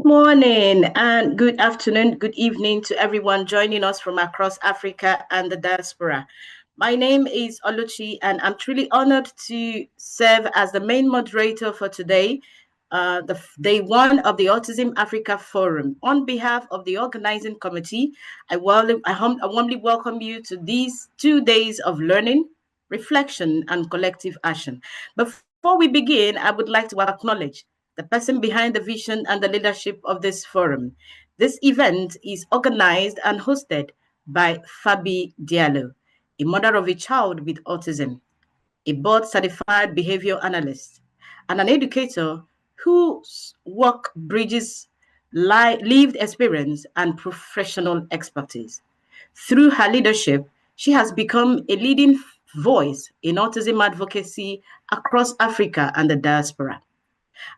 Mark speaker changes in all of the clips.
Speaker 1: Good morning and good afternoon, good evening to everyone joining us from across Africa and the diaspora. My name is Oluchi, and I'm truly honored to serve as the main moderator for today, the day one of the Autism Africa Forum. On behalf of the organizing committee, I warmly welcome you to these 2 days of learning, reflection, and collective action. Before we begin, I would like to acknowledge the person behind the vision and the leadership of this forum. This event is organized and hosted by Fabi Diallo, a mother of a child with autism, a board-certified behavior analyst, and an educator whose work bridges lived experience and professional expertise. Through her leadership, she has become a leading voice in autism advocacy across Africa and the diaspora,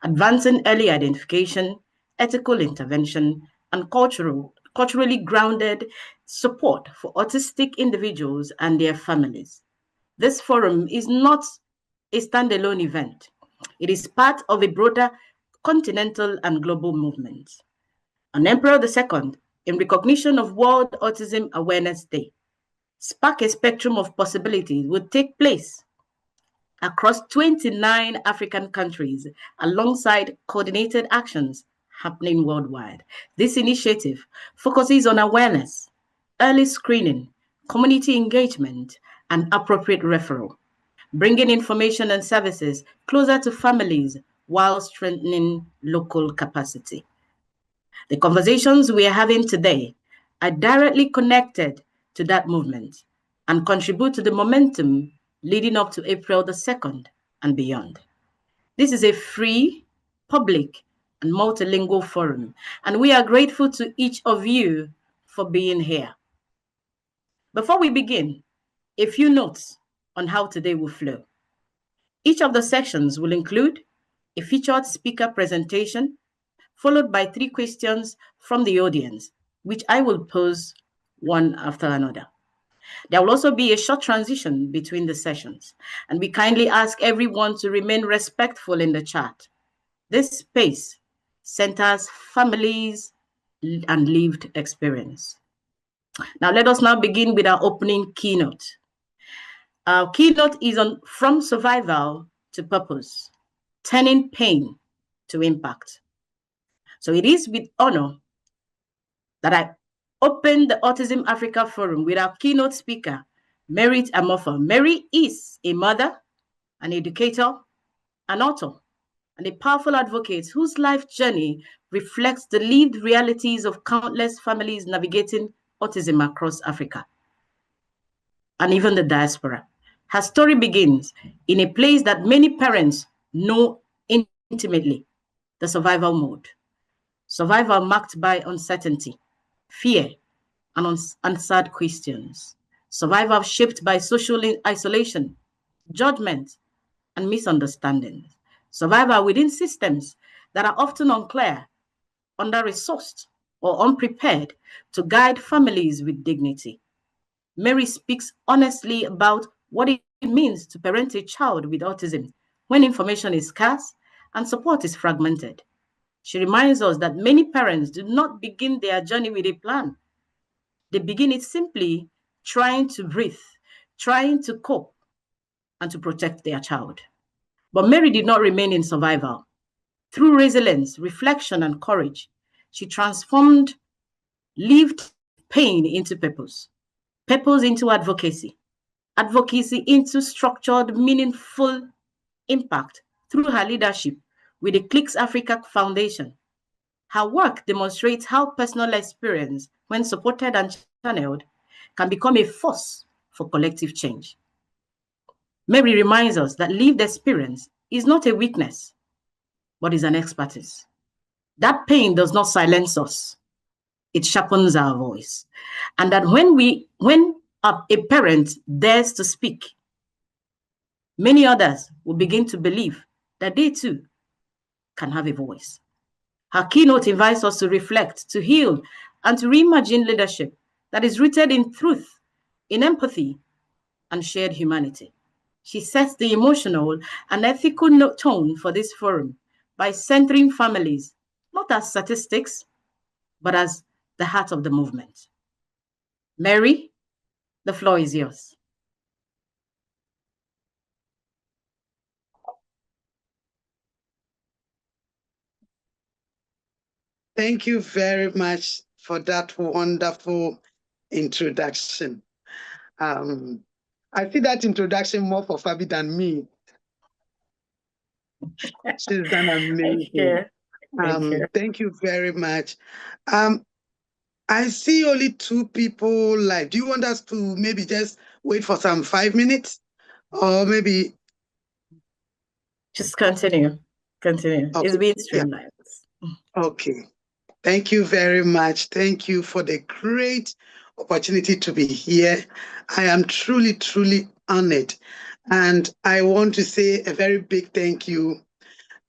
Speaker 1: advancing early identification, ethical intervention, and culturally grounded support for autistic individuals and their families. This forum is not a standalone event. It is part of a broader continental and global movement. On April the 2nd, in recognition of World Autism Awareness Day, Spark a Spectrum of Possibilities will take place across 29 African countries alongside coordinated actions happening worldwide. This initiative focuses on awareness, early screening, community engagement, and appropriate referral, bringing information and services closer to families while strengthening local capacity. The conversations we are having today are directly connected to that movement and contribute to the momentum leading up to April the 2nd and beyond. This is a free, public, and multilingual forum, and we are grateful to each of you for being here. Before we begin, a few notes on how today will flow. Each of the sessions will include a featured speaker presentation, followed by 3 questions from the audience, which I will pose one after another. There will also be a short transition between the sessions, and we kindly ask everyone to remain respectful in the chat. This space centers families and lived experience. Now, let us now begin with our opening keynote. Our keynote is on From Survival to Purpose, Turning Pain to Impact. So it is with honor that I open the Autism Africa Forum with our keynote speaker, Mary Amoah. Mary is a mother, an educator, an author, and a powerful advocate whose life journey reflects the lived realities of countless families navigating autism across Africa and even the diaspora. Her story begins in a place that many parents know intimately, the survival mode. Survival marked by uncertainty, fear, and unanswered questions. Survival shaped by social isolation, judgment, and misunderstandings. Survival within systems that are often unclear, under-resourced, or unprepared to guide families with dignity. Mary speaks honestly about what it means to parent a child with autism when information is scarce and support is fragmented. She reminds us that many parents do not begin their journey with a plan. They begin it simply trying to breathe, trying to cope, and to protect their child. But Mary did not remain in survival. Through resilience, reflection, and courage, she transformed lived pain into purpose, purpose into advocacy, advocacy into structured, meaningful impact through her leadership with the Klicks Africa Foundation. Her work demonstrates how personal experience, when supported and channeled, can become a force for collective change. Mary reminds us that lived experience is not a weakness, but is an expertise. That pain does not silence us. It sharpens our voice. And that when a parent dares to speak, many others will begin to believe that they too can have a voice. Her keynote invites us to reflect, to heal, and to reimagine leadership that is rooted in truth, in empathy, and shared humanity. She sets the emotional and ethical tone for this forum by centering families, not as statistics, but as the heart of the movement. Mary, the floor is yours.
Speaker 2: Thank you very much for that wonderful introduction. I see that introduction more for Fabi than me. She's done amazing. Thank you very much. I see only 2 people live. Do you want us to maybe just wait for some 5 minutes? Or maybe...
Speaker 1: Just continue. Continue.
Speaker 2: Okay.
Speaker 1: It's being streamlined.
Speaker 2: Yeah. Okay. Thank you very much. Thank you for the great opportunity to be here. I am truly, truly honored. And I want to say a very big thank you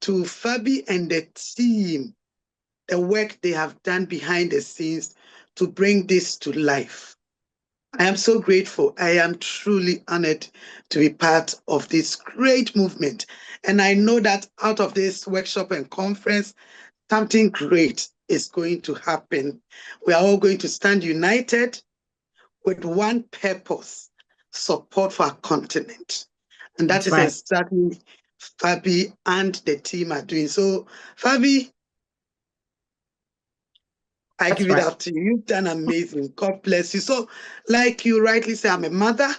Speaker 2: to Fabi and the team, the work they have done behind the scenes to bring this to life. I am so grateful. I am truly honored to be part of this great movement. And I know that out of this workshop and conference, something great is going to happen. We are all going to stand united with one purpose: support for our continent. And that is exactly Fabi and the team are doing. So, Fabi, I give it up to you. You've done amazing. God bless you. So, like you rightly say, I'm a mother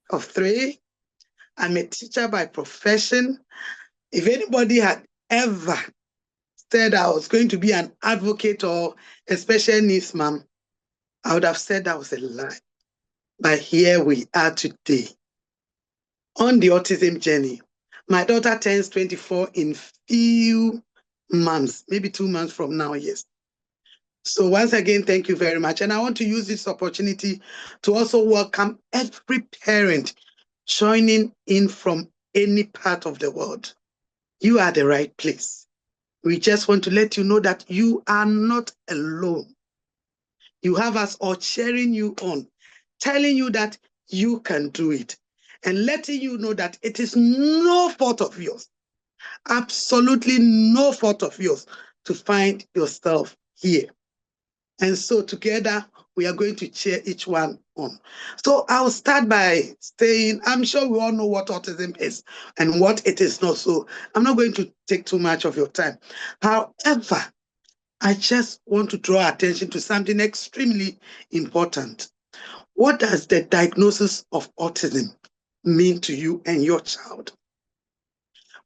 Speaker 2: of 3. I'm a teacher by profession. If anybody had ever said I was going to be an advocate or a special needs mom, I would have said that was a lie. But here we are today on the autism journey. My daughter turns 24 in few months, maybe 2 months from now, yes. So once again, thank you very much. And I want to use this opportunity to also welcome every parent joining in from any part of the world. You are the right place. We just want to let you know that you are not alone. You have us all cheering you on, telling you that you can do it, and letting you know that it is no fault of yours, absolutely no fault of yours to find yourself here. And so together, we are going to cheer each one on. So I'll start by saying, I'm sure we all know what autism is and what it is not. So I'm not going to take too much of your time. However, I just want to draw attention to something extremely important. What does the diagnosis of autism mean to you and your child?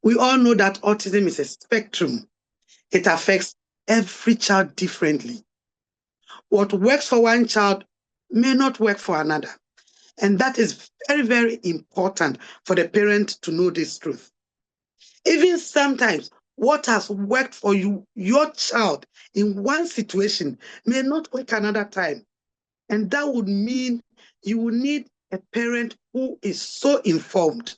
Speaker 2: We all know that autism is a spectrum. It affects every child differently. What works for one child may not work for another. And that is very, very important for the parent to know this truth. Even sometimes, what has worked for you, your child, in one situation may not work another time. And that would mean you will need a parent who is so informed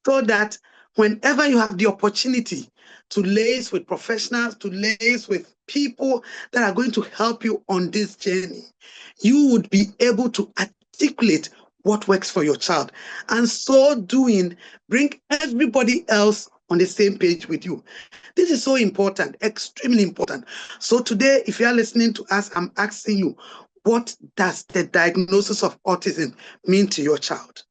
Speaker 2: so that whenever you have the opportunity to liaise with professionals, to liaise with people that are going to help you on this journey, you would be able to articulate what works for your child. And so doing, bring everybody else on the same page with you. This is so important, extremely important. So today, if you are listening to us, I'm asking you, what does the diagnosis of autism mean to your child?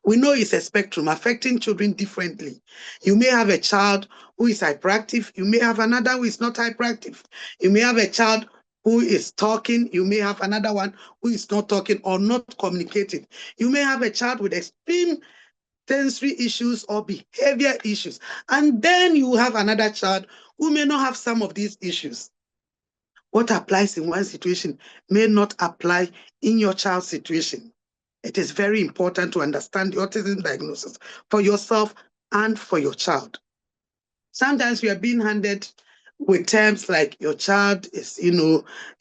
Speaker 2: We know it's a spectrum affecting children differently. You may have a child who is hyperactive. You may have another who is not hyperactive. You may have a child who is talking. You may have another one who is not talking or not communicating. You may have a child with extreme sensory issues or behavior issues. And then you have another child who may not have some of these issues. What applies in one situation may not apply in your child's situation. It is very important to understand the autism diagnosis for yourself and for your child. Sometimes we are being handed with terms like your child is,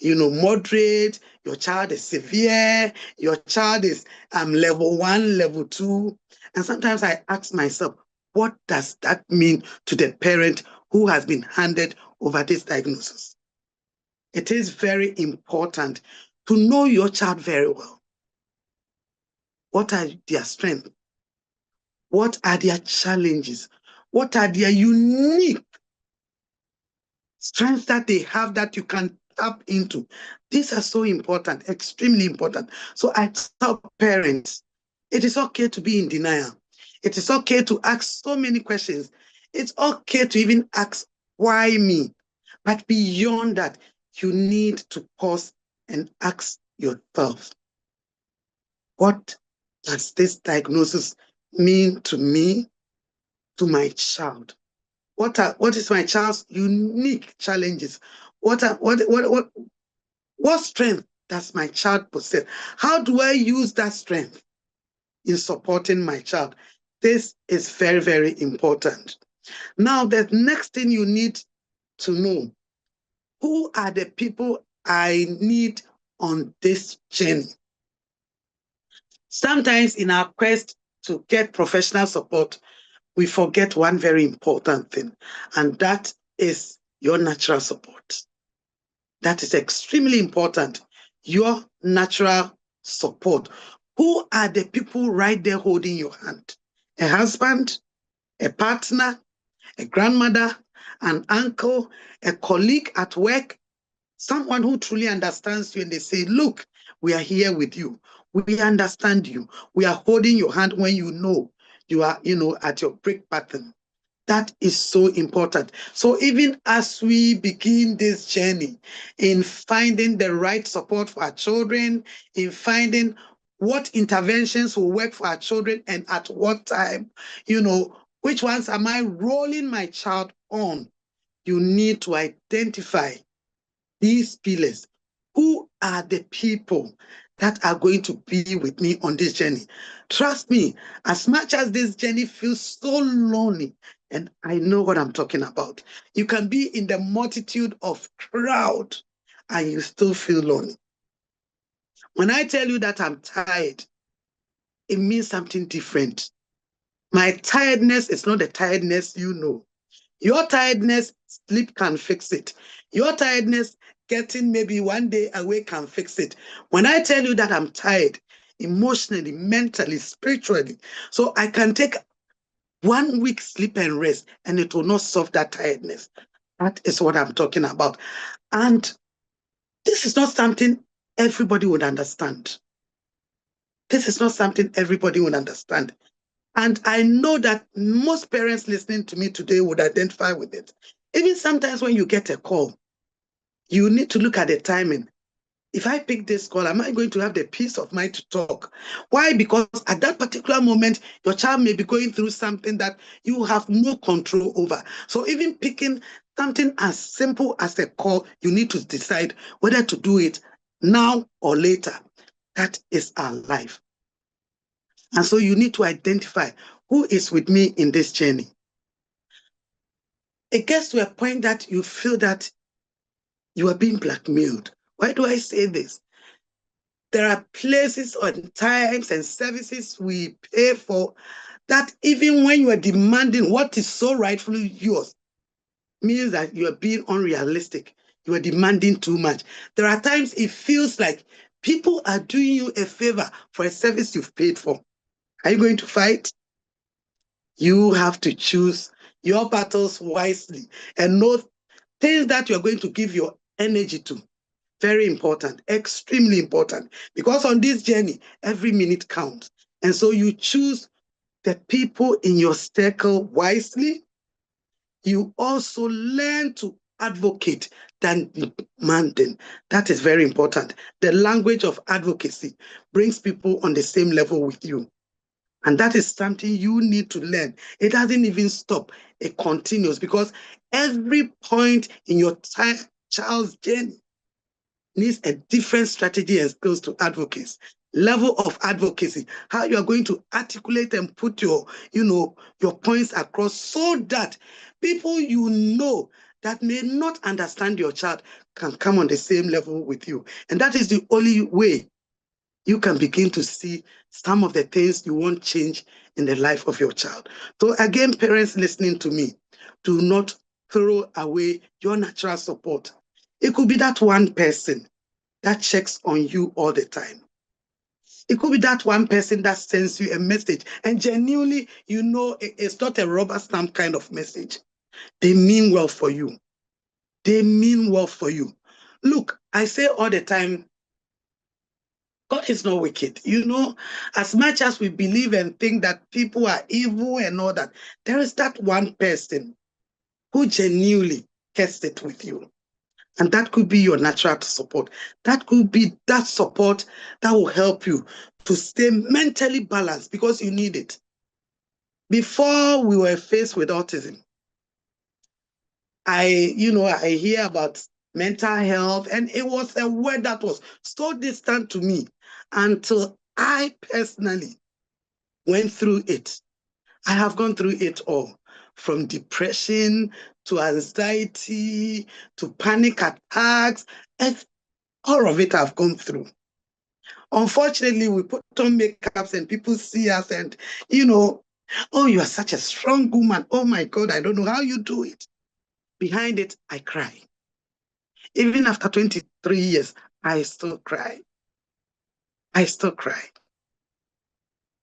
Speaker 2: moderate, your child is severe, your child is level 1, level 2. And sometimes I ask myself, what does that mean to the parent who has been handed over this diagnosis? It is very important to know your child very well. What are their strengths? What are their challenges? What are their unique strengths that they have that you can tap into. These are so important, extremely important. So I tell parents, it is okay to be in denial. It is okay to ask so many questions. It's okay to even ask, why me? But beyond that, you need to pause and ask yourself, what does this diagnosis mean to me, to my child? What is my child's unique challenges? What strength does my child possess? How do I use that strength in supporting my child? This is very, very important. Now, the next thing you need to know, who are the people I need on this journey? Sometimes in our quest to get professional support, we forget one very important thing, and that is your natural support. That is extremely important. Your natural support. Who are the people right there holding your hand? A husband, a partner, a grandmother, an uncle, a colleague at work, someone who truly understands you, and they say, look, we are here with you. We understand you. We are holding your hand when you are, at your break pattern. That is so important. So even as we begin this journey in finding the right support for our children, in finding what interventions will work for our children and at what time, which ones am I rolling my child on? You need to identify these pillars. Who are the people that are going to be with me on this journey? Trust me, as much as this journey feels so lonely, and I know what I'm talking about, you can be in the multitude of crowd and you still feel lonely. When I tell you that I'm tired, it means something different. My tiredness is not the tiredness you know. Your tiredness, sleep can fix it. Your tiredness, getting maybe one day away can fix it. When I tell you that I'm tired, emotionally, mentally, spiritually, so I can take 1 week sleep and rest, and it will not solve that tiredness. That is what I'm talking about. And this is not something everybody would understand. This is not something everybody would understand. And I know that most parents listening to me today would identify with it. Even sometimes when you get a call, you need to look at the timing. If I pick this call, am I going to have the peace of mind to talk? Why? Because at that particular moment, your child may be going through something that you have no control over. So even picking something as simple as a call, you need to decide whether to do it now or later. That is our life. And so you need to identify who is with me in this journey. It gets to a point that you feel that you are being blackmailed. Why do I say this? There are places and times and services we pay for that even when you are demanding what is so rightfully yours, means that you are being unrealistic. You are demanding too much. There are times it feels like people are doing you a favor for a service you've paid for. Are you going to fight? You have to choose your battles wisely and know things that you're going to give your energy to. Very important, extremely important, because on this journey, every minute counts. And so you choose the people in your circle wisely. You also learn to advocate than demanding. That is very important. The language of advocacy brings people on the same level with you. And that is something you need to learn. It doesn't even stop. It continues because every point in your child's journey needs a different strategy and skills to advocate. Level of advocacy, how you are going to articulate and put your points across so that people that may not understand your child can come on the same level with you. And that is the only way you can begin to see some of the things you want change in the life of your child. So again, parents listening to me, do not throw away your natural support. It could be that one person that checks on you all the time. It could be that one person that sends you a message and genuinely, it's not a rubber stamp kind of message. They mean well for you. they mean well for you. Look, I say all the time, God is not wicked. You know, as much as we believe and think that people are evil and all that, there is that one person who genuinely cares it with you. And that could be your natural support. That could be that support that will help you to stay mentally balanced because you need it. Before we were faced with autism, I hear about mental health, and it was a word that was so distant to me until I personally went through it. I have gone through it all, from depression to anxiety to panic attacks, and all of it I've gone through. Unfortunately, we put on makeups and people see us and, oh, you are such a strong woman. Oh my God, I don't know how you do it. Behind it, I cry. Even after 23 years, I still cry. I still cry.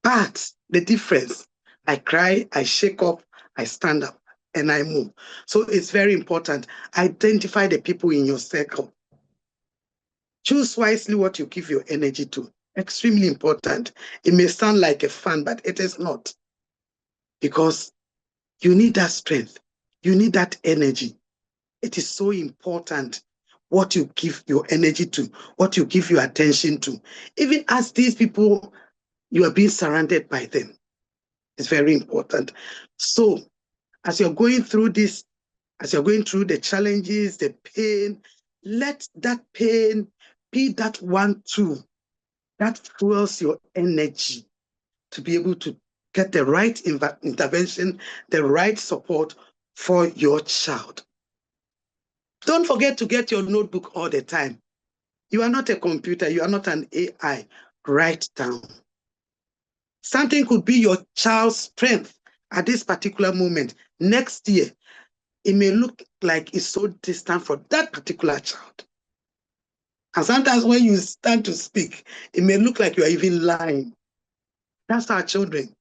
Speaker 2: But the difference, I cry, I shake up, I stand up, and I move. So it's very important. Identify the people in your circle. Choose wisely what you give your energy to. Extremely important. It may sound like a fun, but it is not. Because you need that strength. You need that energy. It is so important what you give your energy to, what you give your attention to. Even as these people, you are being surrounded by them. It's very important. So as you're going through this, as you're going through the challenges, the pain, let that pain be that one tool that fuels your energy to be able to get the right intervention, the right support for your child. Don't forget to get your notebook all the time. You are not a computer, you are not an AI. Write down. Something could be your child's strength at this particular moment. Next year, it may look like it's so distant from that particular child. And sometimes when you start to speak, it may look like you are even lying. That's our children.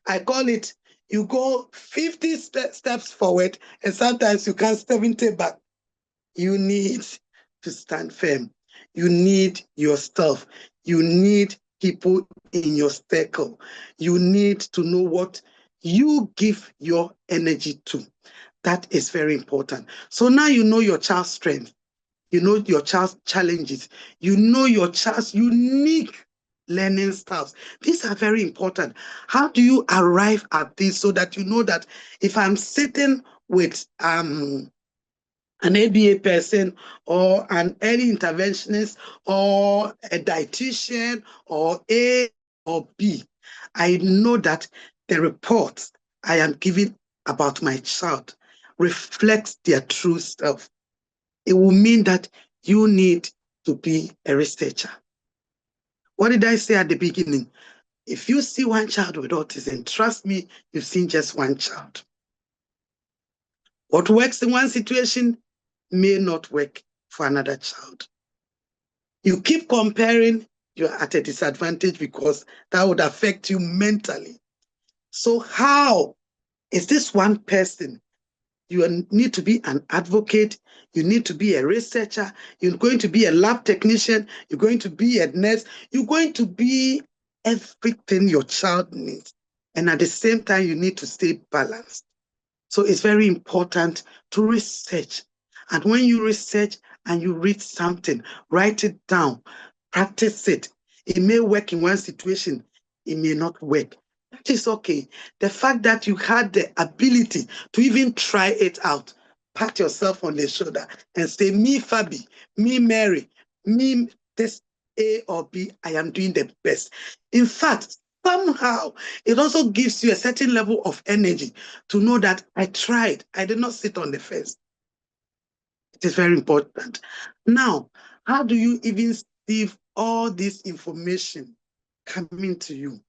Speaker 2: I call it, you go 50 steps forward, and sometimes you can 70 back. You need to stand firm. You need yourself. You need people in your circle. You need to know what you give your energy to. That is very important. So now you know your child's strength. You know your child's challenges. You know your child's unique learning styles. These are very important. How do you arrive at this so that you know that if I'm sitting with an ABA person or an early interventionist or a dietitian or A or B, I know that the reports I am giving about my child reflects their true self. It will mean that you need to be a researcher. What did I say at the beginning? If you see one child with autism, trust me, you've seen just one child. What works in one situation may not work for another child. You keep comparing, you're at a disadvantage because that would affect you mentally. So how is this one person? You need to be an advocate. You need to be a researcher. You're going to be a lab technician. You're going to be a nurse. You're going to be everything your child needs. And at the same time, you need to stay balanced. So it's very important to research. And when you research and you read something, write it down, practice it. It may work in one situation, it may not work. That is okay. The fact that you had the ability to even try it out, pat yourself on the shoulder and say, me, Fabi, me, Mary, me, this A or B, I am doing the best. In fact, somehow, it also gives you a certain level of energy to know that I tried. I did not sit on the fence. It is very important. Now, how do you even sieve all this information coming to you?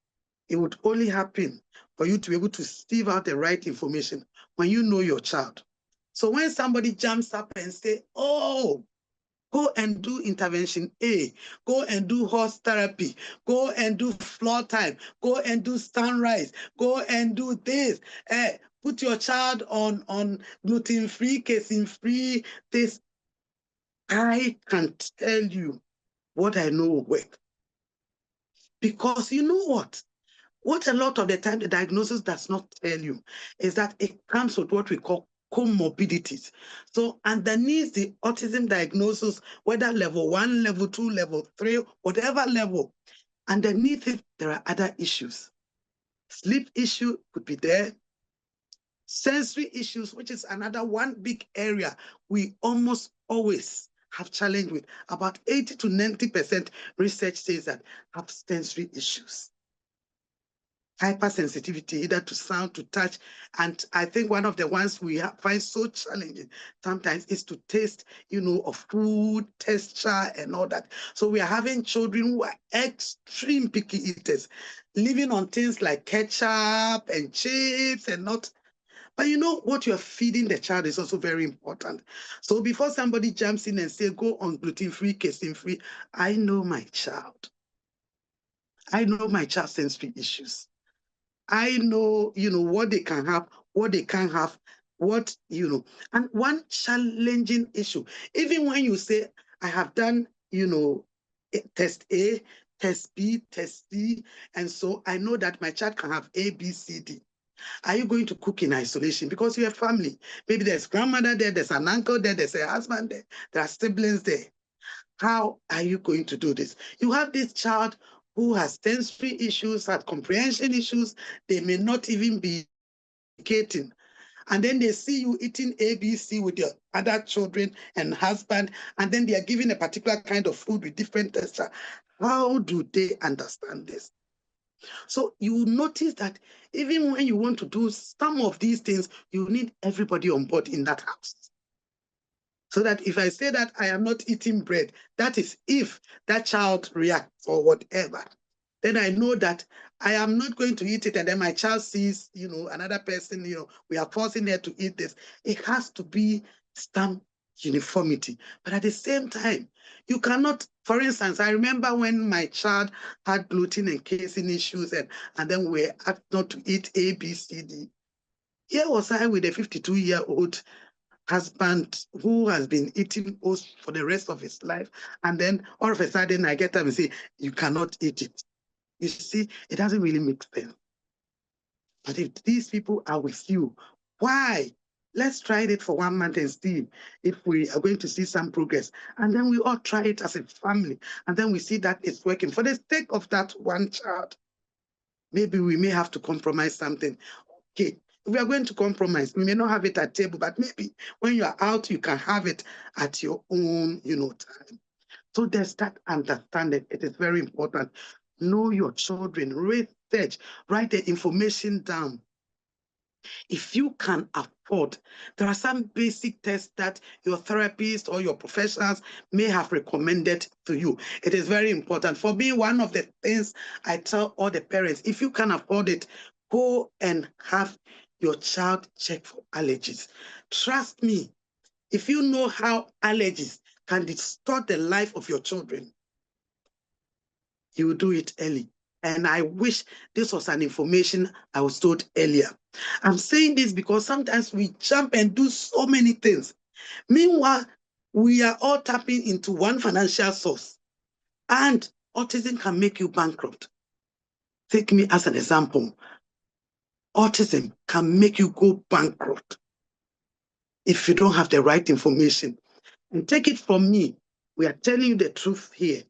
Speaker 2: It would only happen for you to be able to sieve out the right information when you know your child. So when somebody jumps up and say, oh, go and do intervention A, go and do horse therapy, go and do floor time, go and do sunrise, go and do this. put your child on gluten-free, casein-free, this. I can tell you what I know will work. Because you know what? What a lot of the time the diagnosis does not tell you is that it comes with what we call comorbidities. So underneath the autism diagnosis, whether level 1, level 2, level 3, whatever level, underneath it, there are other issues. Sleep issue could be there. Sensory issues, which is another one big area we almost always have challenge with. About 80 to 90% research says that have sensory issues. Hypersensitivity, either to sound, to touch. And I think one of the ones we find so challenging sometimes is to taste, of food, texture, and all that. So we are having children who are extreme picky eaters, living on things like ketchup and chips and not. But what you're feeding the child is also very important. So before somebody jumps in and say, go on gluten-free, casein-free, I know my child. I know my child's sensory issues. I know, what they can have, what they can't have, And one challenging issue, even when you say, I have done, test A, test B, test C, and so I know that my child can have A, B, C, D. Are you going to cook in isolation? Because you're a family. Maybe there's grandmother there, there's an uncle there, there's a husband there, there are siblings there. How are you going to do this? You have this child who has sensory issues, has comprehension issues. They may not even be communicating. And then they see you eating ABC with your other children and husband, and then they are given a particular kind of food with different texture. How do they understand this? So you notice that even when you want to do some of these things, you need everybody on board in that house. So that if I say that I am not eating bread, that is if that child reacts or whatever, then I know that I am not going to eat it. And then my child sees, another person, we are forcing her to eat this. It has to be some uniformity. But at the same time, you cannot, for instance, I remember when my child had gluten and casein issues and then we were asked not to eat A, B, C, D. Here was I with a 52-year-old husband who has been eating oats for the rest of his life. And then all of a sudden I get up and say, you cannot eat it. You see, it doesn't really make sense. But if these people are with you, why? Let's try it for 1 month and see if we are going to see some progress. And then we all try it as a family. And then we see that it's working. For the sake of that one child, maybe we may have to compromise something. Okay, if we are going to compromise, we may not have it at table, but maybe when you are out, you can have it at your own, time. So there's that understanding. It is very important. Know your children, research, write the information down. If you can afford, there are some basic tests that your therapist or your professionals may have recommended to you. It is very important. For me, one of the things I tell all the parents, if you can afford it, go and have your child check for allergies. Trust me, if you know how allergies can distort the life of your children, you will do it early. And I wish this was an information I was told earlier. I'm saying this because sometimes we jump and do so many things. Meanwhile, we are all tapping into one financial source. And autism can make you bankrupt. Take me as an example. Autism can make you go bankrupt if you don't have the right information. And take it from me, we are telling you the truth here.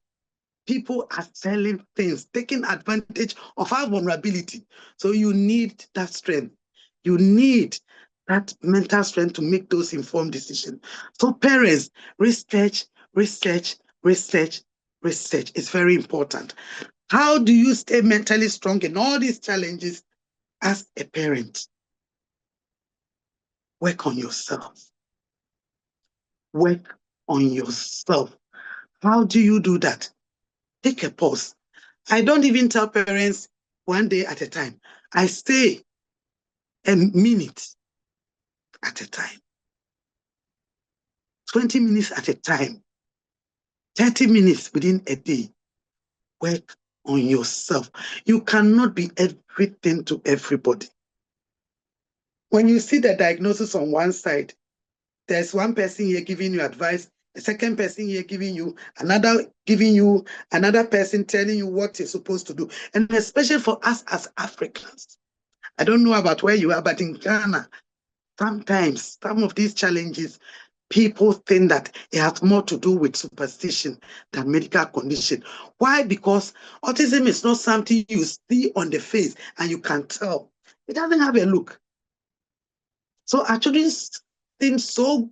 Speaker 2: People are selling things, taking advantage of our vulnerability. So you need that strength. You need that mental strength to make those informed decisions. So parents, research, research, research, research is very important. How do you stay mentally strong in all these challenges as a parent? Work on yourself. Work on yourself. How do you do that? Take a pause. I don't even tell parents 1 day at a time. I say a minute at a time, 20 minutes at a time, 30 minutes within a day. Work on yourself. You cannot be everything to everybody. When you see the diagnosis on one side, there's one person here giving you advice, a second person here giving you another person telling you what you're supposed to do. And especially for us as Africans, I don't know about where you are, but in Ghana, sometimes some of these challenges, people think that it has more to do with superstition than medical condition. Why? Because autism is not something you see on the face and you can tell. It doesn't have a look. So our children seem so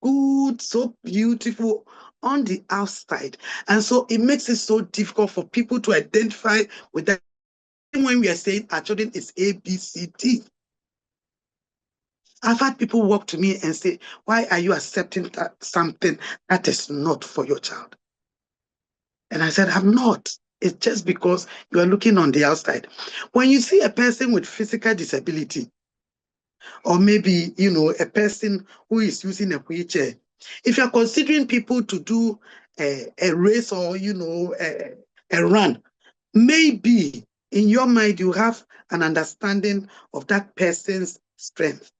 Speaker 2: good, so beautiful on the outside. And so it makes it so difficult for people to identify with that when we are saying our children is A, B, C, D. I've had people walk to me and say, why are you accepting something that is not for your child? And I said, I'm not. It's just because you are looking on the outside. When you see a person with physical disability, or maybe, a person who is using a wheelchair, if you're considering people to do a race or, a run, maybe in your mind you have an understanding of that person's strength.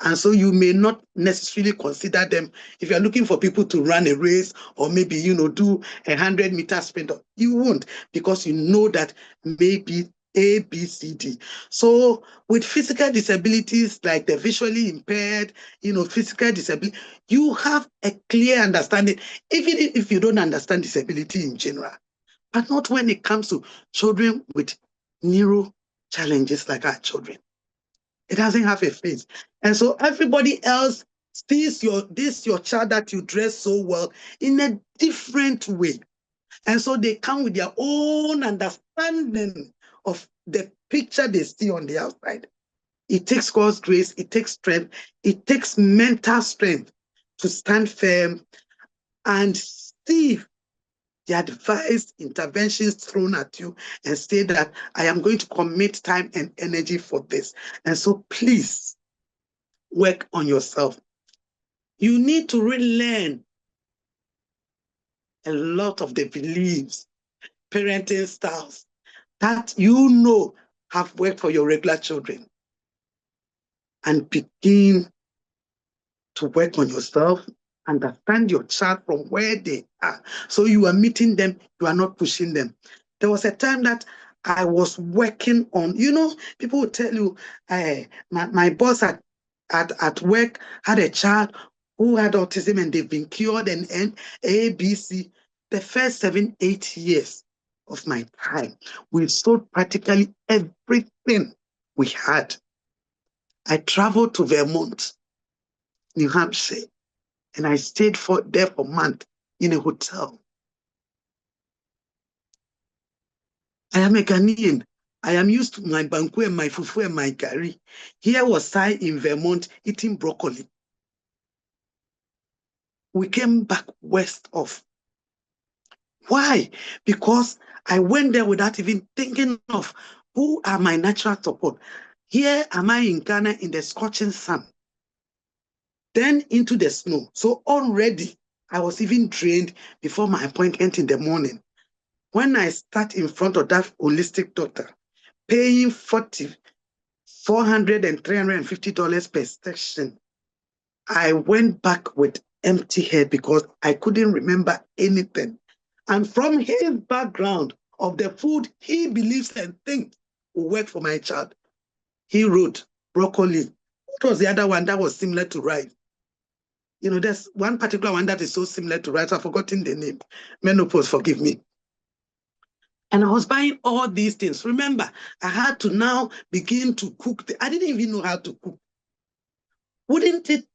Speaker 2: And so you may not necessarily consider them if you're looking for people to run a race or maybe, do 100-meter sprint. You won't, because you know that maybe A, B, C, D. So with physical disabilities like the visually impaired, physical disability, you have a clear understanding, even if you don't understand disability in general, but not when it comes to children with neuro challenges like our children. It doesn't have a face. And so everybody else sees your child that you dress so well in a different way. And so they come with their own understanding of the picture they see on the outside. It takes God's grace, it takes strength, it takes mental strength to stand firm and see the advised interventions thrown at you and say that I am going to commit time and energy for this. And so please work on yourself. You need to relearn a lot of the beliefs, parenting styles that have worked for your regular children, and begin to work on yourself, understand your child from where they are. So you are meeting them, you are not pushing them. There was a time that I was working on, people will tell you, my boss at work had a child who had autism and they've been cured and A, B, C. The first 7, 8 years of my time, we sold practically everything we had. I traveled to Vermont, New Hampshire, and I stayed there for a month in a hotel. I am a Ghanaian. I am used to my banku and my fufu and my curry. Here was I in Vermont eating broccoli. We came back west off. Why? Because I went there without even thinking of who are my natural support. Here am I in Ghana in the scorching sun, then into the snow. So already I was even drained before my appointment in the morning. When I start in front of that holistic doctor, paying $400 and $350 per session, I went back with empty head because I couldn't remember anything. And from his background of the food he believes and thinks will work for my child, he wrote broccoli. What was the other one that was similar to rice? There's one particular one that is so similar to rice. I've forgotten the name. Menopause, forgive me. And I was buying all these things. Remember, I had to now begin to cook. I didn't even know how to cook. Wouldn't it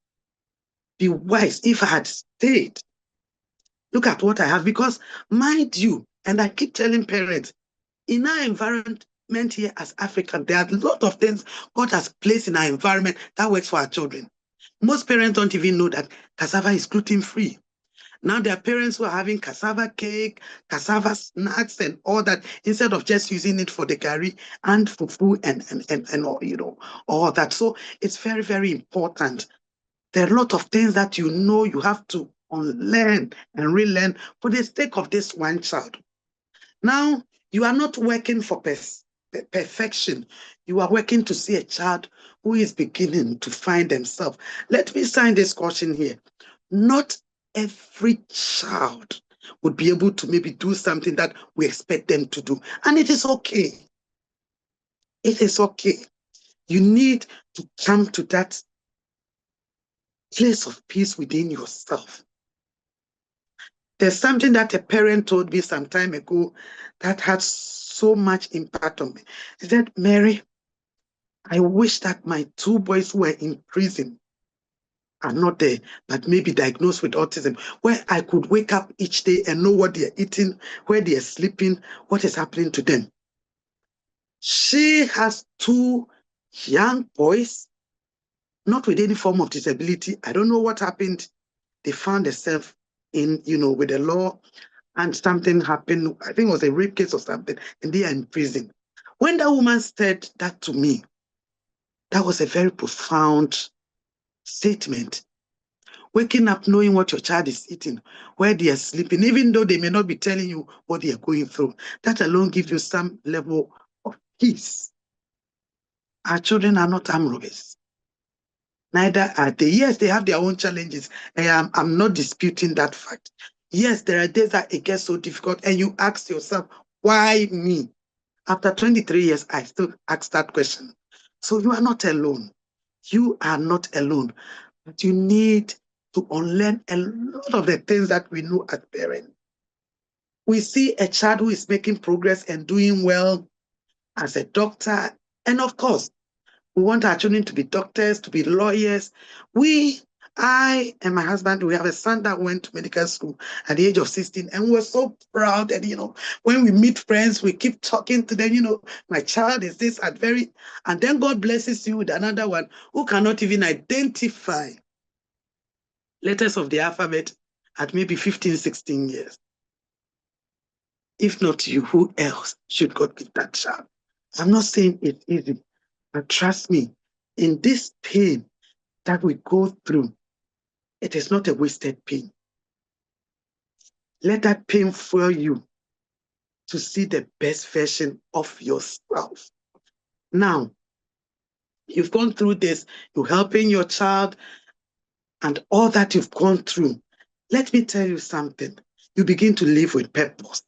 Speaker 2: be wise if I had stayed? Look at what I have, because mind you, and I keep telling parents, in our environment here as African, there are a lot of things God has placed in our environment that works for our children. Most parents don't even know that cassava is gluten-free. Now there are parents who are having cassava cake, cassava snacks, and all that, instead of just using it for the curry and fufu and all, all that. So it's very, very important. There are a lot of things that you have to unlearn and relearn for the sake of this one child. Now, you are not working for perfection. You are working to see a child who is beginning to find themselves. Let me sign this caution here. Not every child would be able to maybe do something that we expect them to do. And it is okay. It is okay. You need to come to that place of peace within yourself. There's something that a parent told me some time ago that had so much impact on me. He said, Mary, I wish that my 2 boys who were in prison are not there, but maybe diagnosed with autism, where I could wake up each day and know what they're eating, where they're sleeping, what is happening to them. She has 2 young boys, not with any form of disability. I don't know what happened. They found themselves in, with the law, and something happened. I think it was a rape case or something, and they are in prison. When that woman said that to me, that was a very profound statement. Waking up knowing what your child is eating, where they are sleeping, even though they may not be telling you what they are going through, that alone gives you some level of peace. Our children are not armed robbers. Neither are they. Yes, they have their own challenges. And I'm not disputing that fact. Yes, there are days that it gets so difficult, and you ask yourself, why me? After 23 years, I still ask that question. So you are not alone. You are not alone. But you need to unlearn a lot of the things that we know as parents. We see a child who is making progress and doing well as a doctor. And of course, we want our children to be doctors, to be lawyers. I and my husband, we have a son that went to medical school at the age of 16, and we're so proud. And, when we meet friends, we keep talking to them, my child is this and then God blesses you with another one who cannot even identify letters of the alphabet at maybe 15, 16 years. If not you, who else should God give that child? I'm not saying it's easy, but trust me, in this pain that we go through, it is not a wasted pain. Let that pain fuel you to see the best version of yourself. Now, you've gone through this, you're helping your child, and all that you've gone through. Let me tell you something. You begin to live with purpose.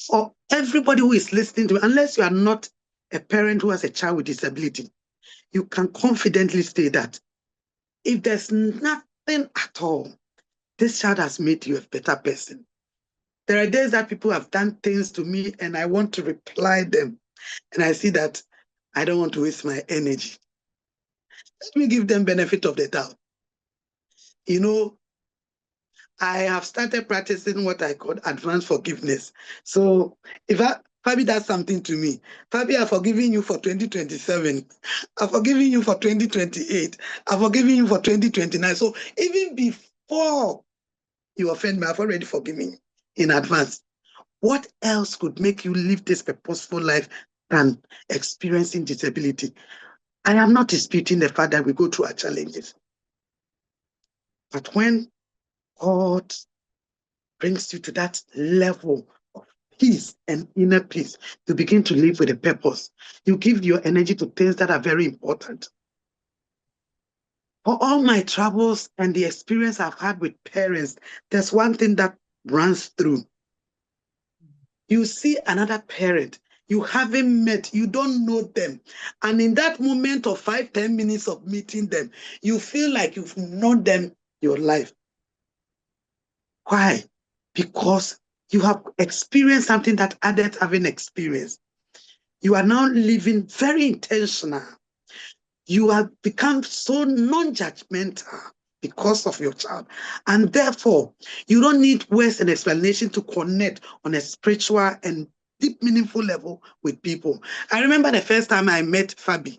Speaker 2: For everybody who is listening to, unless you are not a parent who has a child with disability, you can confidently say that if there's nothing at all, this child has made you a better person. There are days that people have done things to me and I want to reply them. And I see that I don't want to waste my energy. Let me give them benefit of the doubt. I have started practicing what I call advanced forgiveness. So if Fabi does something to me, Fabi, I've forgiven you for 2027. I've forgiven you for 2028. I've forgiven you for 2029. So even before you offend me, I've already forgiven you in advance. What else could make you live this purposeful life than experiencing disability? I am not disputing the fact that we go through our challenges. But when God brings you to that level of peace and inner peace, you begin to live with a purpose. You give your energy to things that are very important. For all my travels and the experience I've had with parents, there's one thing that runs through. You see another parent you haven't met, you don't know them. And in that moment of 5-10 minutes of meeting them, you feel like you've known them your life. Why? Because you have experienced something that others haven't experienced. You are now living very intentional. You have become so non-judgmental because of your child. And therefore, you don't need words and explanation to connect on a spiritual and deep, meaningful level with people. I remember the first time I met Fabi.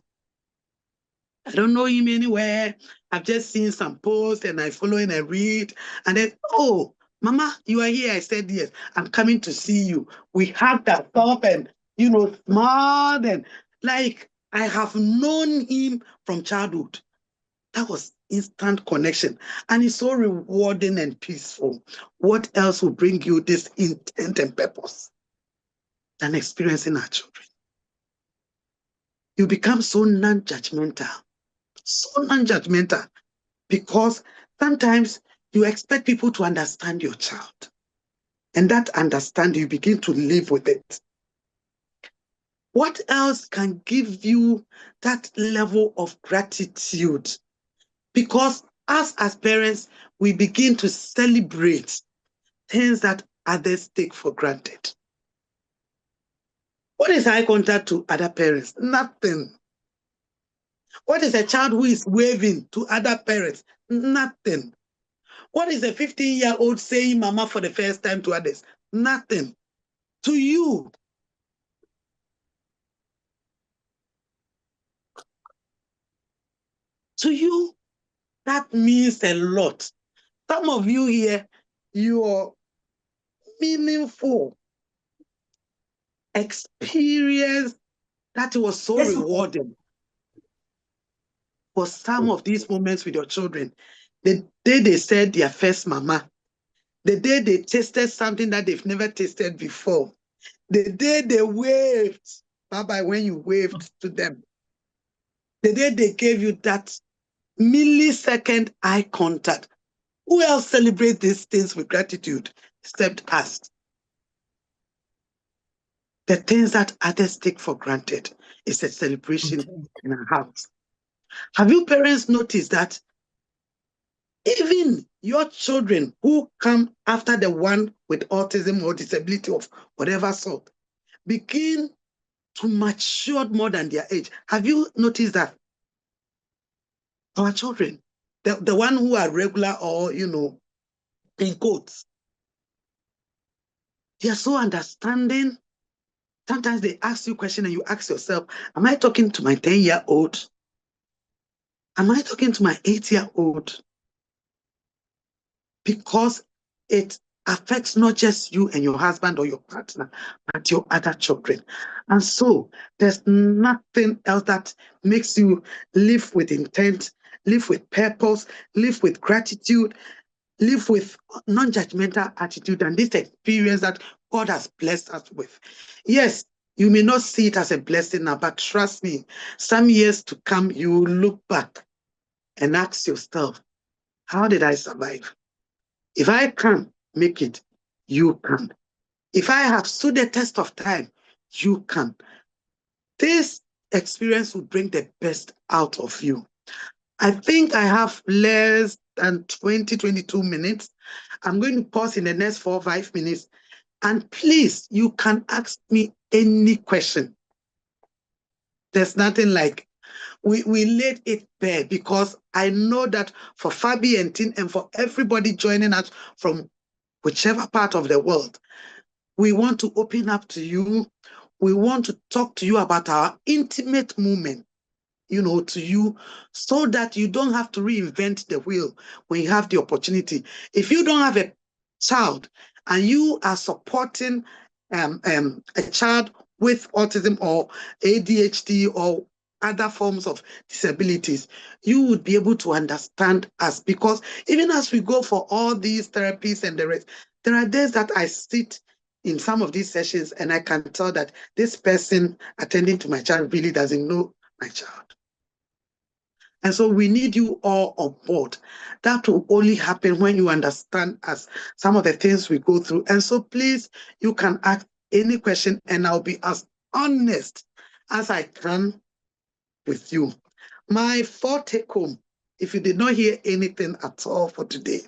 Speaker 2: I don't know him anywhere. I've just seen some posts and I follow and I read. And then, oh, Mama, you are here. I said, yes, I'm coming to see you. We had that talk and, smiled and like I have known him from childhood. That was instant connection. And it's so rewarding and peaceful. What else will bring you this intent and purpose? than experiencing our children. You become so non-judgmental, because sometimes you expect people to understand your child. And that understanding, you begin to live with it. What else can give you that level of gratitude? Because us as parents, we begin to celebrate things that others take for granted. What is eye contact to other parents? Nothing. What is a child who is waving to other parents? Nothing. What is a 15-year-old saying mama for the first time to others? Nothing. To you, that means a lot. Some of you here, your meaningful experience that was so rewarding for some of these moments with your children. The day they said their first mama, the day they tasted something that they've never tasted before, the day they waved, bye-bye, when you waved to them, the day they gave you that millisecond eye contact. Who else celebrates these things with gratitude except us? The things that others take for granted is a celebration in our house. Have you parents noticed that even your children who come after the one with autism or disability of whatever sort begin to mature more than their age? Have you noticed that? Our children, the one who are regular or, in quotes, they are so understanding. Sometimes they ask you a question and you ask yourself, am I talking to my 10-year-old? Am I talking to my 8-year-old? Because it affects not just you and your husband or your partner, but your other children. And so there's nothing else that makes you live with intent, live with purpose, live with gratitude, live with non-judgmental attitude and this experience that God has blessed us with. Yes, you may not see it as a blessing now, but trust me, some years to come, you will look back and ask yourself, how did I survive? If I can make it, you can. If I have stood the test of time, you can. This experience will bring the best out of you. I think I have less than 20, 22 minutes. I'm going to pause in the next 4 or 5 minutes. And please, you can ask me any question. There's nothing like, we laid it bare because I know that for Fabi and Tin and for everybody joining us from whichever part of the world, we want to open up to you. We want to talk to you about our intimate moment, to you, so that you don't have to reinvent the wheel when you have the opportunity. If you don't have a child and you are supporting a child with autism or ADHD or other forms of disabilities, you would be able to understand us, because even as we go for all these therapies and the rest, there are days that I sit in some of these sessions and I can tell that this person attending to my child really doesn't know my child. And so we need you all on board. That will only happen when you understand us, some of the things we go through. And so please, you can ask any question and I'll be as honest as I can with you. My 4 take home, if you did not hear anything at all for today,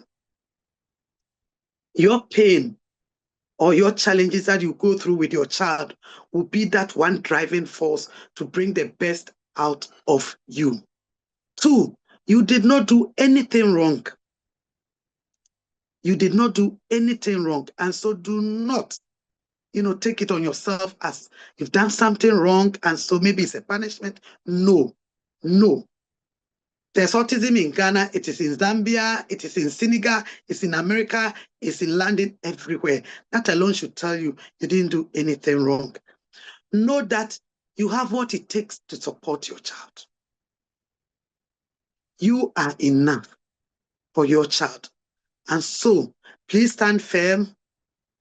Speaker 2: your pain or your challenges that you go through with your child will be that one driving force to bring the best out of you. 2, you did not do anything wrong. You did not do anything wrong. And so do not, take it on yourself as you've done something wrong and so maybe it's a punishment. No. There's autism in Ghana, it is in Zambia, it is in Senegal, it's in America, it's in London, everywhere. That alone should tell you you didn't do anything wrong. Know that you have what it takes to support your child. You are enough for your child. And so please stand firm,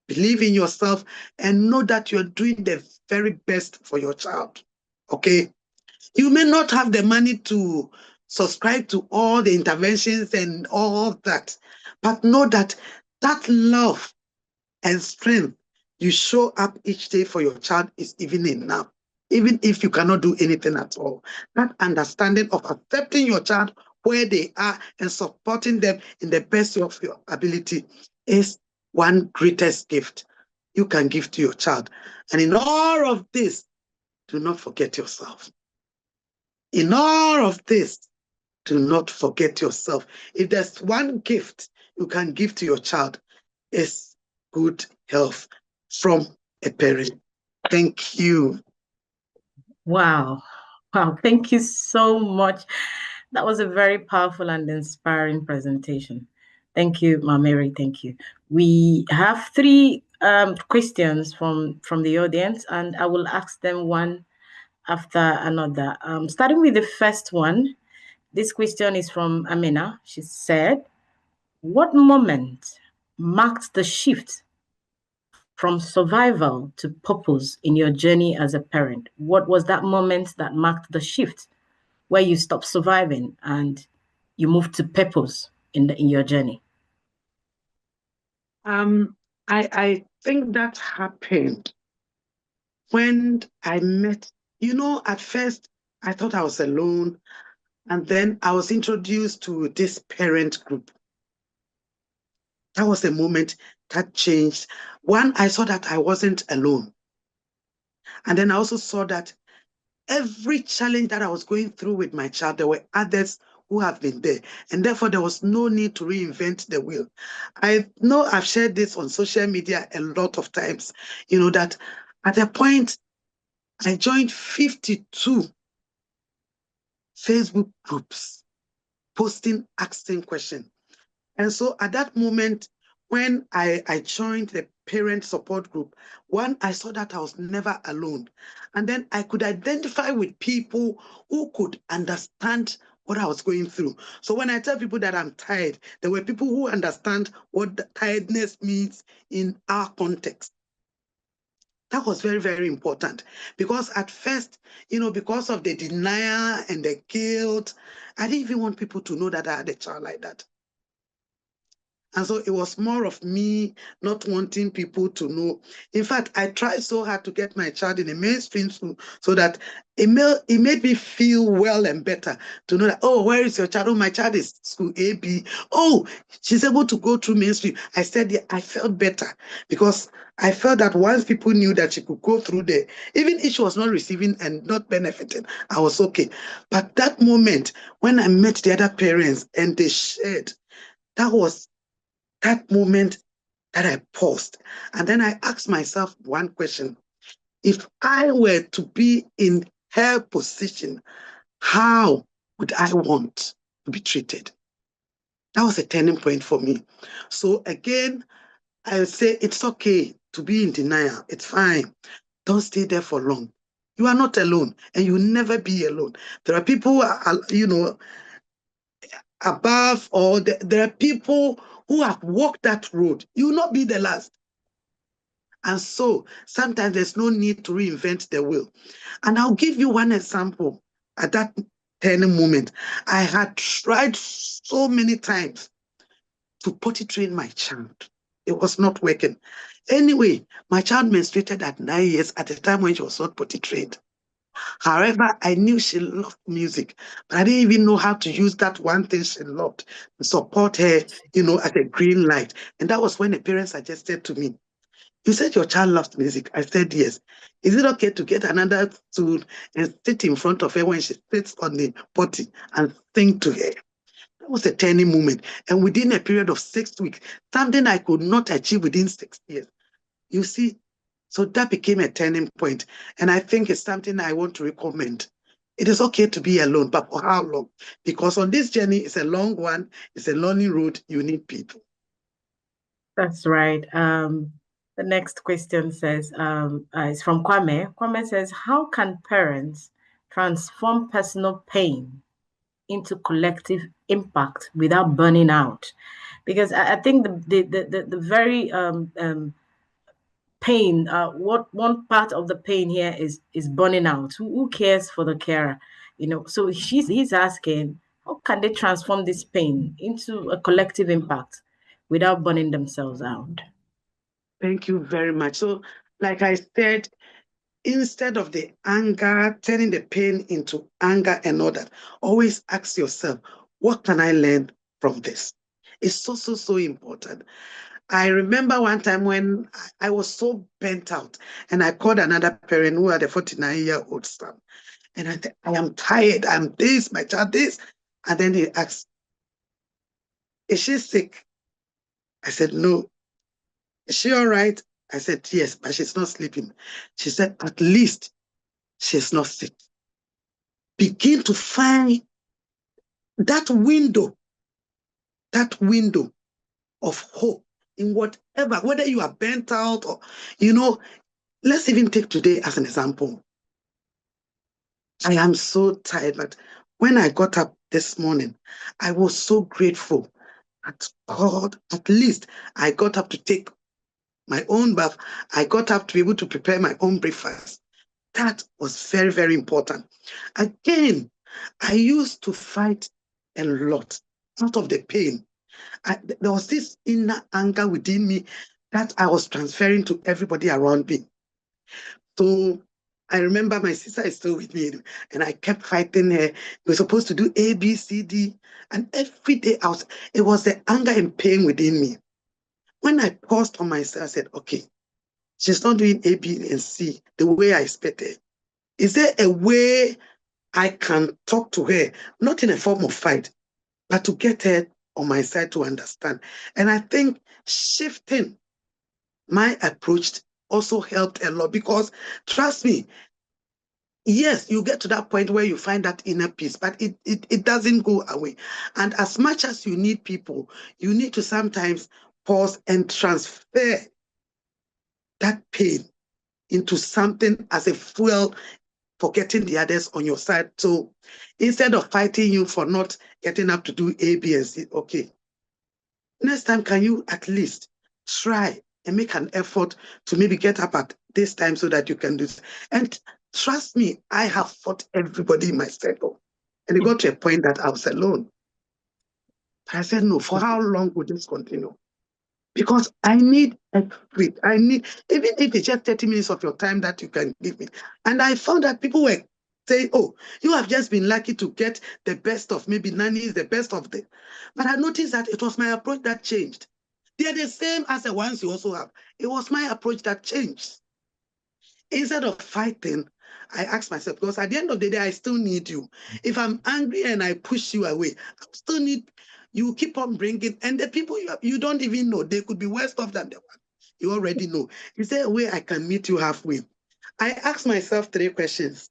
Speaker 2: believe in yourself, and know that you're doing the very best for your child. Okay? You may not have the money to subscribe to all the interventions and all that, but know that that love and strength you show up each day for your child is even enough, even if you cannot do anything at all. That understanding of accepting your child where they are and supporting them in the best of your ability is one greatest gift you can give to your child. And in all of this, do not forget yourself. In all of this, do not forget yourself. If there's one gift you can give to your child, it's good health from a parent. Thank you.
Speaker 1: Wow. Wow. Thank you so much. That was a very powerful and inspiring presentation. Thank you, Ma Mary. Thank you. We have three questions from the audience, and I will ask them one after another. Starting with the first one, this question is from Amina. She said, what moment marked the shift from survival to purpose in your journey as a parent? What was that moment that marked the shift where you stopped surviving and you moved to purpose in your journey?
Speaker 2: I think that happened when I met, at first I thought I was alone, and then I was introduced to this parent group. That was a moment that changed. One, I saw that I wasn't alone. And then I also saw that every challenge that I was going through with my child, there were others who have been there. And therefore, there was no need to reinvent the wheel. I know I've shared this on social media a lot of times, that at a point, I joined 52 Facebook groups posting, asking questions. And so at that moment, when I joined the parent support group, one, I saw that I was never alone. And then I could identify with people who could understand what I was going through. So when I tell people that I'm tired, there were people who understand what tiredness means in our context. That was very, very important, because at first, because of the denial and the guilt, I didn't even want people to know that I had a child like that. And so it was more of me not wanting people to know. In fact, I tried so hard to get my child in a mainstream school so that it made me feel well and better to know that, oh, where is your child? Oh, my child is school A, B. Oh, she's able to go through mainstream. I said, yeah, I felt better because I felt that once people knew that she could go through there, even if she was not receiving and not benefiting, I was okay. But that moment when I met the other parents and they shared, that was that moment that I paused. And then I asked myself one question. If I were to be in her position, how would I want to be treated? That was a turning point for me. So again, I would say it's okay to be in denial. It's fine. Don't stay there for long. You are not alone, and you will never be alone. There are people, above, or there are people who have walked that road. You will not be the last. And so sometimes there's no need to reinvent the wheel. And I'll give you one example. At that turning moment, I had tried so many times to potty train my child. It was not working. Anyway, my child menstruated at 9 years at a time when she was not potty trained. However, I knew she loved music, but I didn't even know how to use that one thing she loved to support her, as a green light. And that was when a parent suggested to me, you said your child loves music. I said, yes. Is it okay to get another stool and sit in front of her when she sits on the potty and sing to her? That was a turning moment. And within a period of 6 weeks, something I could not achieve within 6 years. You see, so that became a turning point. And I think it's something I want to recommend. It is okay to be alone, but for how long? Because on this journey, it's a long one. It's a lonely road. You need people.
Speaker 1: That's right. The next question says, is from Kwame. Kwame says, how can parents transform personal pain into collective impact without burning out? Because I think the very pain. What one part of the pain here is burning out. Who cares for the carer? So he's asking, how can they transform this pain into a collective impact without burning themselves out?
Speaker 2: Thank you very much. So, like I said, instead of the anger, turning the pain into anger and all that, always ask yourself, what can I learn from this? It's so important. I remember one time when I was so bent out and I called another parent who had a 49-year-old son. And I said, I am tired, I'm this, my child this. And then he asked, is she sick? I said, no. Is she all right? I said, yes, but she's not sleeping. She said, at least she's not sick. Begin to find that window of hope in whatever, whether you are bent out or, let's even take today as an example. I am so tired, but when I got up this morning, I was so grateful that God, at least I got up to take my own bath. I got up to be able to prepare my own breakfast. That was very important. Again, I used to fight a lot out of the pain. There was this inner anger within me that I was transferring to everybody around me. So I remember my sister is still with me, and I kept fighting her. We were supposed to do A, B, C, D, and every day it was the anger and pain within me. When I paused on myself, I said, okay, she's not doing A, B, and C the way I expected. Is there a way I can talk to her, not in a form of fight, but to get her on my side to understand? And I think shifting my approach also helped a lot, because trust me, yes, you get to that point where you find that inner peace, but it doesn't go away. And as much as you need people, you need to sometimes pause and transfer that pain into something as a fuel for getting the others on your side. So instead of fighting you for not getting up to do A, B, and C, okay, next time, can you at least try and make an effort to maybe get up at this time so that you can do this? And trust me, I have fought everybody in my circle. And it got to a point that I was alone. But I said, no, for how long would this continue? Because I need a break. I need, even if it's just 30 minutes of your time that you can give me. And I found that people were saying, oh, you have just been lucky to get the best of maybe nannies, the best of them. But I noticed that it was my approach that changed. They are the same as the ones you also have. It was my approach that changed. Instead of fighting, I asked myself, because at the end of the day, I still need you. If I'm angry and I push you away, I still need you. Keep on bringing, and the people you don't even know, they could be worse off than the one you already know. Is there a way I can meet you halfway? I asked myself 3 questions.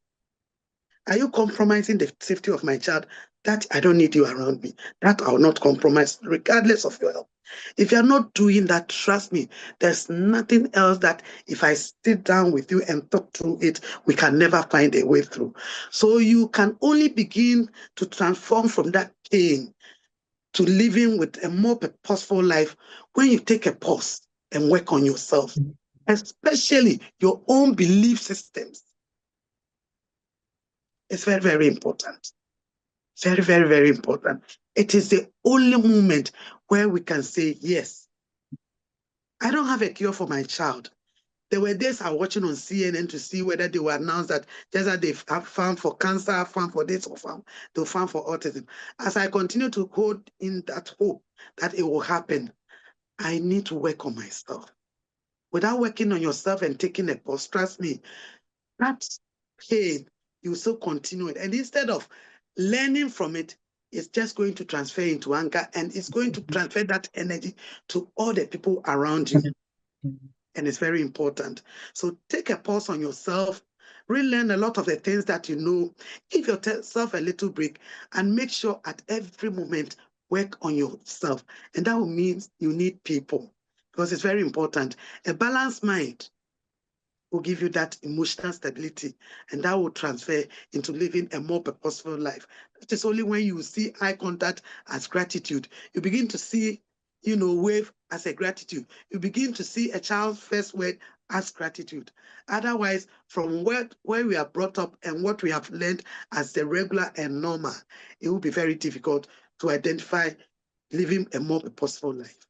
Speaker 2: Are you compromising the safety of my child? That I don't need you around me. That I will not compromise, regardless of your help. If you're not doing that, trust me, there's nothing else that if I sit down with you and talk through it, we can never find a way through. So you can only begin to transform from that pain to living with a more purposeful life when you take a pause and work on yourself, especially your own belief systems. It's very important. Very important. It is the only moment where we can say, yes, I don't have a cure for my child. There were days I was watching on CNN to see whether they will announce that just that they've found for cancer, found for this, or they'll found for autism. As I continue to hold in that hope that it will happen, I need to work on myself. Without working on yourself and taking a pause, trust me, that pain, you still continue it. And instead of learning from it, it's just going to transfer into anger, and it's going to transfer that energy to all the people around you. And it's very important. So take a pause on yourself, relearn a lot of the things that you know, give yourself a little break, and make sure at every moment, work on yourself. And that will mean you need people, because it's very important. A balanced mind will give you that emotional stability, and that will transfer into living a more purposeful life. That is only when you see eye contact as gratitude. You begin to see, wave as a gratitude. You begin to see a child's first word as gratitude. Otherwise, from where we are brought up and what we have learned as the regular and normal, it will be very difficult to identify living a more purposeful life.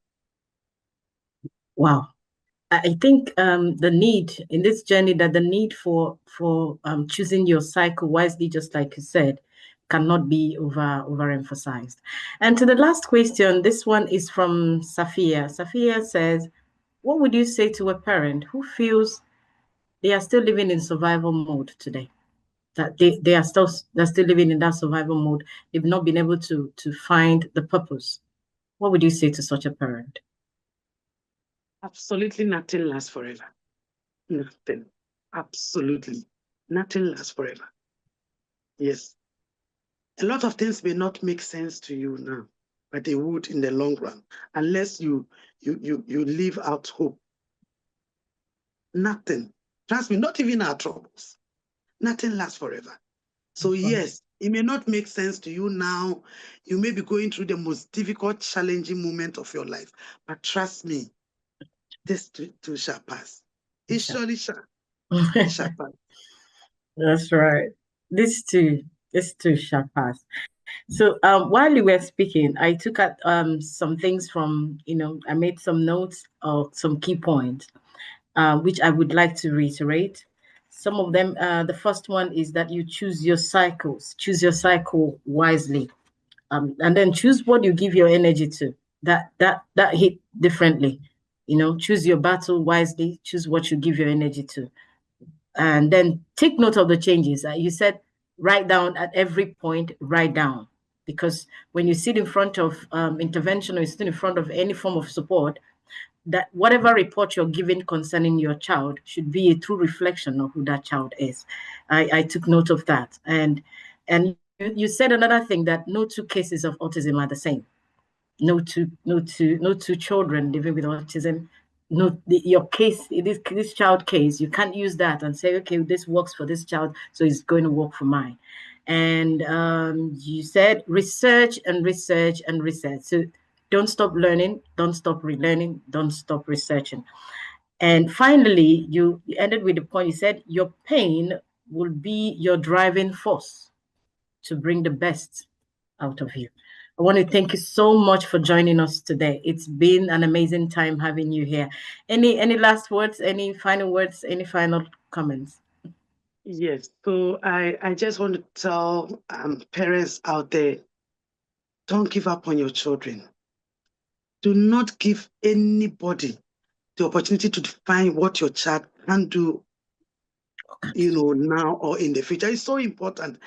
Speaker 1: Wow. I think the need in this journey, that the need for choosing your cycle wisely, just like you said, cannot be overemphasized. And to the last question, this one is from Safia. Safia says, what would you say to a parent who feels they are still living in survival mode today? That they're still living in that survival mode. They've not been able to find the purpose. What would you say to such a parent?
Speaker 2: Absolutely nothing lasts forever. Nothing. Absolutely. Nothing lasts forever. Yes. A lot of things may not make sense to you now, but they would in the long run, unless you leave out hope. Nothing. Trust me, not even our troubles. Nothing lasts forever. So yes, it may not make sense to you now. You may be going through the most difficult, challenging moment of your life, but trust me, this too shall pass. It surely shall. It shall pass.
Speaker 1: That's right. This too shall pass. So while you were speaking, I took out some things from, I made some notes of some key points, which I would like to reiterate. Some of them, the first one is that you choose your cycles, choose your cycle wisely, and then choose what you give your energy to. That hit differently. Choose your battle wisely, choose what you give your energy to, and then take note of the changes. You said write down at every point, write down, because when you sit in front of intervention, or you sit in front of any form of support, that whatever report you're giving concerning your child should be a true reflection of who that child is. I took note of that. And you said another thing, that no two cases of autism are the same. No two children living with autism. Your case, this child case, you can't use that and say, okay, this works for this child, so it's going to work for mine. And you said research and research and research. So don't stop learning, don't stop relearning, don't stop researching. And finally, you ended with the point, you said your pain will be your driving force to bring the best out of you. I want to thank you so much for joining us today. It's been an amazing time having you here. Any last words, any final words, any final comments?
Speaker 2: Yes. So I just want to tell parents out there, don't give up on your children. Do not give anybody the opportunity to define what your child can do, now or in the future. It's so important.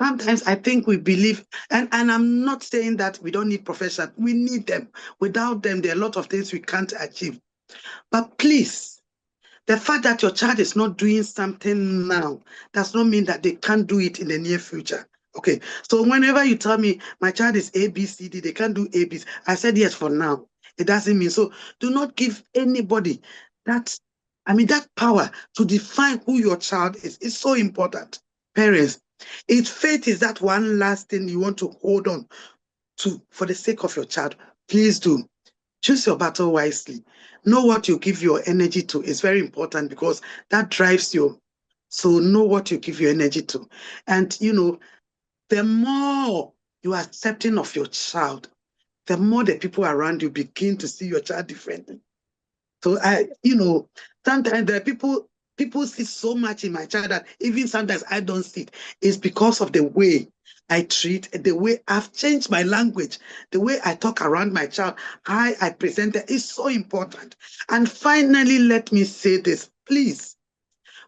Speaker 2: Sometimes I think we believe, and I'm not saying that we don't need professionals. We need them. Without them, there are a lot of things we can't achieve. But please, the fact that your child is not doing something now does not mean that they can't do it in the near future. Okay, so whenever you tell me my child is A, B, C, D, they can't do A, B, I said yes for now. It doesn't mean so. Do not give anybody that power to define who your child is. It's so important. Parents, if faith is that one last thing you want to hold on to for the sake of your child, please do. Choose your battle wisely. Know what you give your energy to is very important, because that drives you. So know what you give your energy to. And, the more you are accepting of your child, the more the people around you begin to see your child differently. So sometimes there are people see so much in my child that even sometimes I don't see it. It's because of the way I treat, the way I've changed my language, the way I talk around my child, how I present it is so important. And finally, let me say this, please.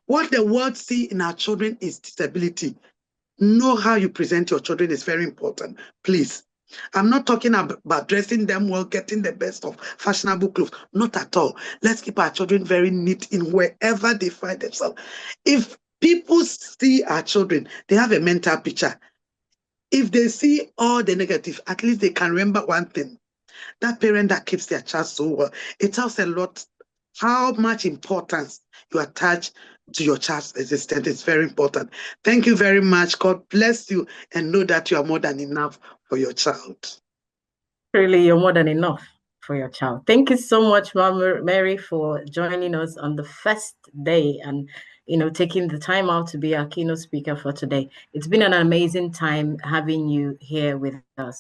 Speaker 2: What the world see in our children is disability. Know how you present your children is very important, please. I'm not talking about dressing them well, getting the best of fashionable clothes. Not at all. Let's keep our children very neat in wherever they find themselves. If people see our children, they have a mental picture. If they see all the negative, at least they can remember one thing. That parent that keeps their child so well, it tells a lot how much importance you attach to your child's existence. It's very important. Thank you very much. God bless you, and know that you are more than enough for your child.
Speaker 1: Really, you're more than enough for your child. Thank you so much, Mama Mary, for joining us on the first day and taking the time out to be our keynote speaker for today. It's been an amazing time having you here with us.